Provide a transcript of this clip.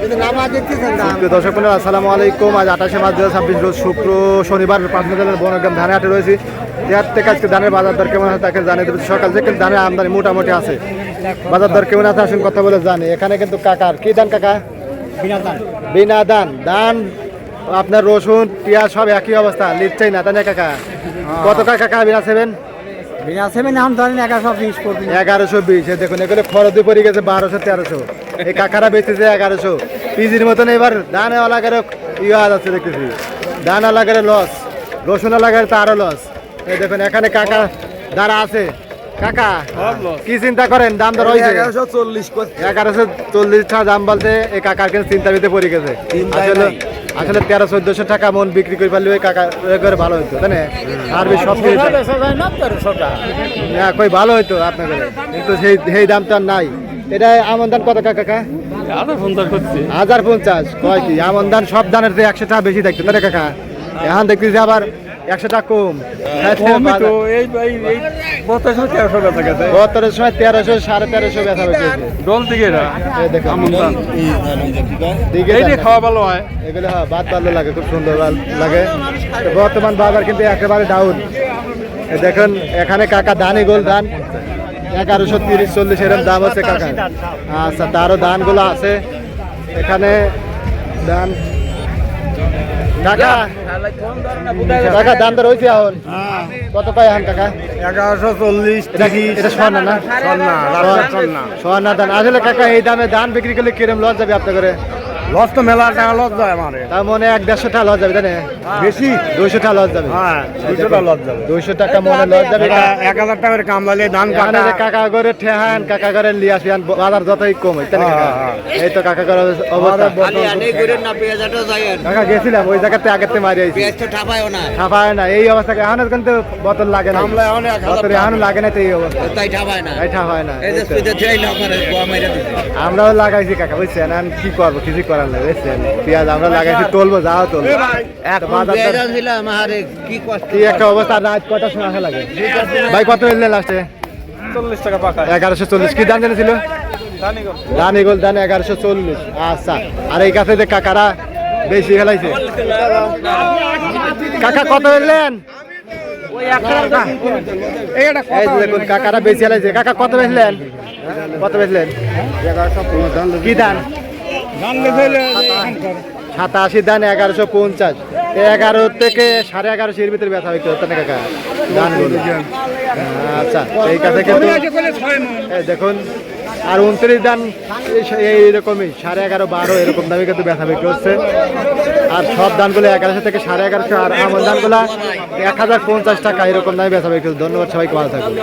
দর্শক বন্ধুরা আসসালামু আলাইকুম। আজ 28 মার্চ 2026 রোজ শুক্র শনিবার পাবনা জেলার বনগ্রাম ধানে হাটে রয়েছি। এর থেকে আজকে ধানের বাজার দর কেমন আছে তাকে জানিয়ে দেবো। সকাল থেকে ধানের আমদানি মোটামুটি আছে, বাজার দর কেমন আছে আসুন কথা বলে জানি। এখানে কিন্তু কাকার কি ধান কাকা? বিনা ধান। ধান আপনার রসুন পেঁয়াজ সব একই অবস্থা, লিখছেই না তাই না কাকা? কত কাকা বিনা সেভেন? বিনা সেভেন এখন ধরেন 1120 পড়বে। 1120। দেখুন এগুলো খরচ পড়ে গেছে 1200-1300। এই কাকারা বেচতেছে 1100 পিজির মতন। এবার ধান এলাকার ইয়ে আছে দেখতেছি, ধান এলাকার লস, রসুন এলাকার তো আরো লস। এই দেখুন এখানে কাকা যারা আছে, কাকা কি চিন্তা করেন? দাম দর হয়েছে 1140 টাকা দাম বলতে এই কাকার কিন্তু চিন্তা ভিতরে পড়ে গেছে। আসলে 1300-1400 টাকা মন বিক্রি করে পারলে ওই কাকা করে ভালো হইতো তাই না? আর সব কই ভালো হইতো আপনাদের, কিন্তু সেই দামটা নাই। এটা আমন ধান কত কাকা? 1050। কয় কি আমন ধান সব ধানের 100 টাকা বেশি দেখতো তাই কাকা? এখন দেখতেছি আবার 100 টাকা কম। 1300 1300 1350 বেচা বেশি খাওয়া ভালো হয় এগুলো। হ্যাঁ ভাত ভালো লাগে, খুব সুন্দর লাগে। বর্তমান বাজার কিন্তু একেবারে ডাউন। দেখুন এখানে কাকা ধানই গোল ধান 1130-40 এরকম দাম আছে কাকা। আচ্ছা তারও ধানগুলো আছে এখানে ধান। কাকা কাকা দাম দর হয়েছে এখন কত পাই এখন কাকা? 1140। এটা স্বর্ণা না? স্বর্ণা ধান। আসলে কাকা এই দামে ধান বিক্রি করলে কিরম লস যাবে আপনার করে? লস তো মেলা টাকা লস যায় আমার। তার মনে 100-150 টাকা লস যাবে তাই না? বেশি 200 টাকা লস যাবে। হ্যাঁ 200 টাকা লস যাবে। 200 টাকা মনে লস যাবে। 1000 টাকার কামলালে ধান এখানে কাটা। যে কাকা করে ঠেহান, কাকা করে লিয়ে আসবেন, বাজার যতই কম হয় তাই না কাকা? এই তো কাকা করে অবস্থা। কাকা গেছিলাম ওই জায়গাতে আগেতে মারি আইছি, ঠাপায় না এই অবস্থা। এখন কিন্তু বোতল লাগে না, বোতল এখন লাগে না তো এই অবস্থা, এই ঠাপায় না। আমরাও লাগাইছি কাকা বুঝছেন, এখন কি করবো কিছু করার নেই বুঝছেন। পেঁয়াজ আমরা লাগাইছি, তুলবো যাও তুলবো। কি একটা অবস্থা। রাত কটার সময় আসা লাগে ভাই? কত এলেন লাস্টে? 40 টাকা পাকা। 1140। কি দাম জেনেছিল? দানিগোল দান 1140। আচ্ছা আর এই কাছে যে কাকারা বেশি খেলাইছে। কাকা কত এলেন? দেখুন কাকারা বেশি খেলাইছে। কাকা কত বেচলেন? কত বেচলেন? কি দান? 87 দান 1150। 11 থেকে 1150 এর ভিতরে ব্যথা হইতে হতো না কাকা ধানগুলো। আচ্ছা এই কাছে কিন্তু দেখুন আর 29 দান এইরকমই 11.5 12 এরকম দামে কিন্তু ব্যথা বিক্রি হচ্ছে। আর সব ধানগুলো 1100 থেকে 1150। আর আমন ধানগুলো 1050 টাকা এরকম দামে ব্যথা বিক্রি হচ্ছে। ধন্যবাদ, সবাইকে ভালো থাকবে।